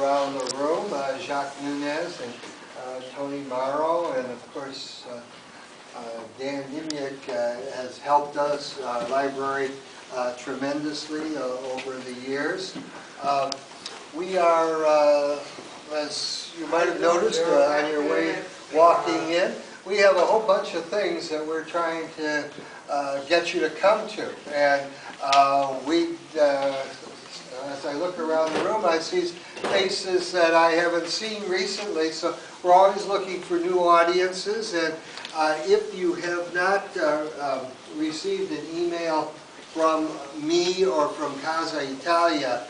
around the room, Jacques Nunez and Tony Morrow, and of course Dan Nimiak has helped us, library, tremendously over the years. We are, as you might have noticed on your way walking in, we have a whole bunch of things that we're trying to get you to come to. And as I look around the room, I see faces that I haven't seen recently, so we're always looking for new audiences. And if you have not received an email from me or from Casa Italia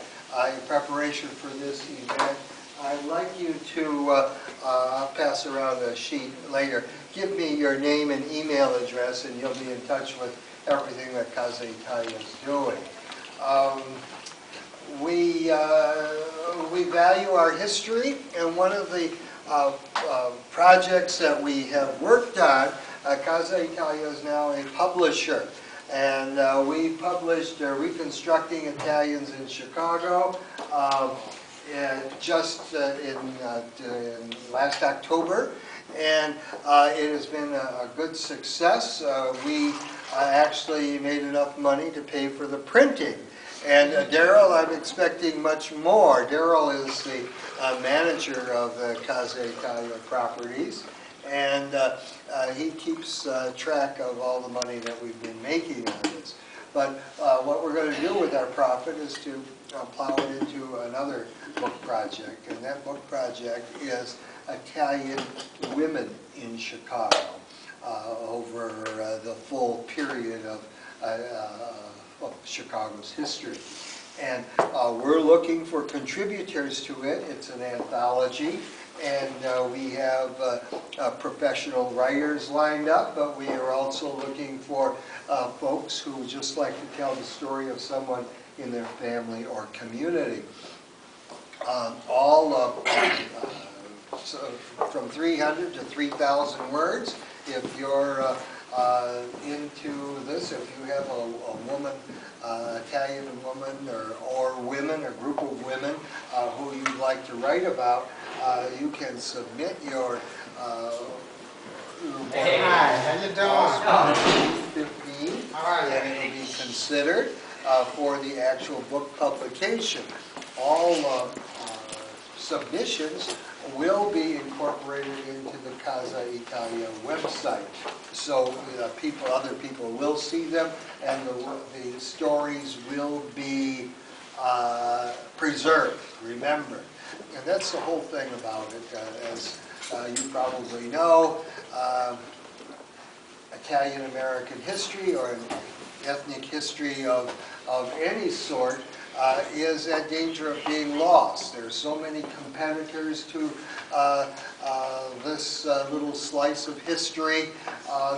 in preparation for this event, I'd like you to, I'll pass around a sheet later, give me your name and email address and you'll be in touch with everything that Casa Italia is doing. We value our history, and one of the projects that we have worked on, Casa Italia is now a publisher. And we published Reconstructing Italians in Chicago just in last October. And it has been a good success. We actually made enough money to pay for the printing. And Daryl, I'm expecting much more. Daryl is the manager of the Casa Italia properties, and he keeps track of all the money that we've been making on this. But what we're going to do with our profit is to plow it into another book project, and that book project is Italian Women in Chicago over the full period of Chicago's history. And we're looking for contributors to it. It's an anthology, and we have professional writers lined up, but we are also looking for folks who would just like to tell the story of someone in their family or community. So from 300 to 3,000 words. If you're into this, if you have a woman, Italian woman or women, a group of women who you'd like to write about, you can submit your Hey, hi, how you doing? 15, and it will be considered for the actual book publication. All submissions will be incorporated into the Casa Italia website, so other people will see them, and the stories will be preserved, remembered. And that's the whole thing about it. As you probably know, Italian-American history or an ethnic history of any sort is at danger of being lost. There are so many competitors to this little slice of history.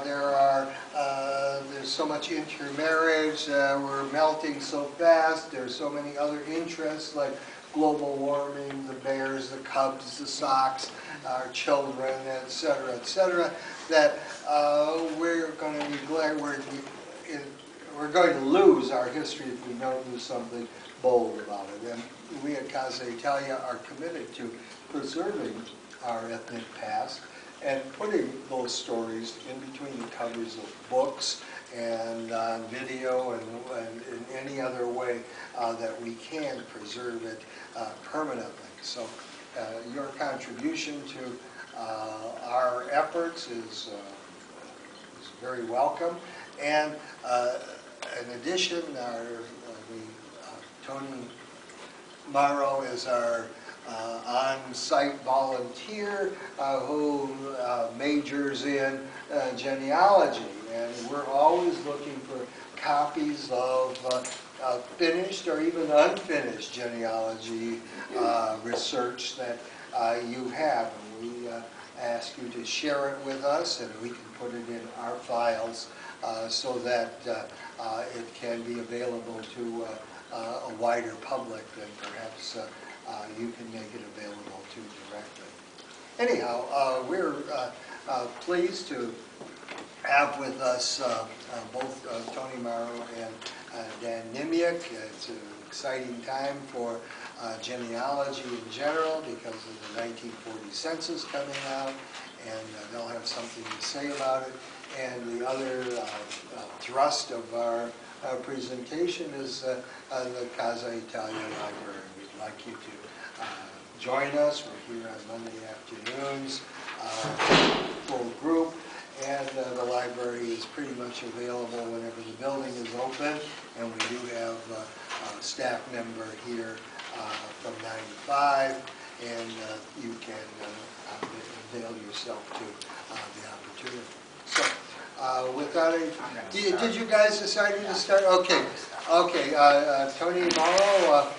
There's so much intermarriage. We're melting so fast. There's so many other interests like global warming, the bears, the cubs, the Sox, our children, etc., that we're going to neglect. We're going to lose our history if we don't do something bold about it. And we at Casa Italia are committed to preserving our ethnic past and putting those stories in between the covers of books and on video and in any other way that we can preserve it permanently. So your contribution to our efforts is very welcome. And in addition, Tony Morrow is our on-site volunteer who majors in genealogy, and we're always looking for copies of finished or even unfinished genealogy research that you have, and we ask you to share it with us, and we can put it in our files so that it can be available to a wider public than perhaps you can make it available to directly. Anyhow, we're pleased to have with us both Tony Morrow and Dan Nimiak. It's an exciting time for genealogy in general because of the 1940 census coming out, and they'll have something to say about it. And the other thrust of our presentation is the Casa Italia Library. We'd like you to join us. We're here on Monday afternoons, full group, and the library is pretty much available whenever the building is open, and we do have a staff member here from 95, and you can avail yourself to the opportunity. So, without did you guys decide to start? Okay, Tony Morrow.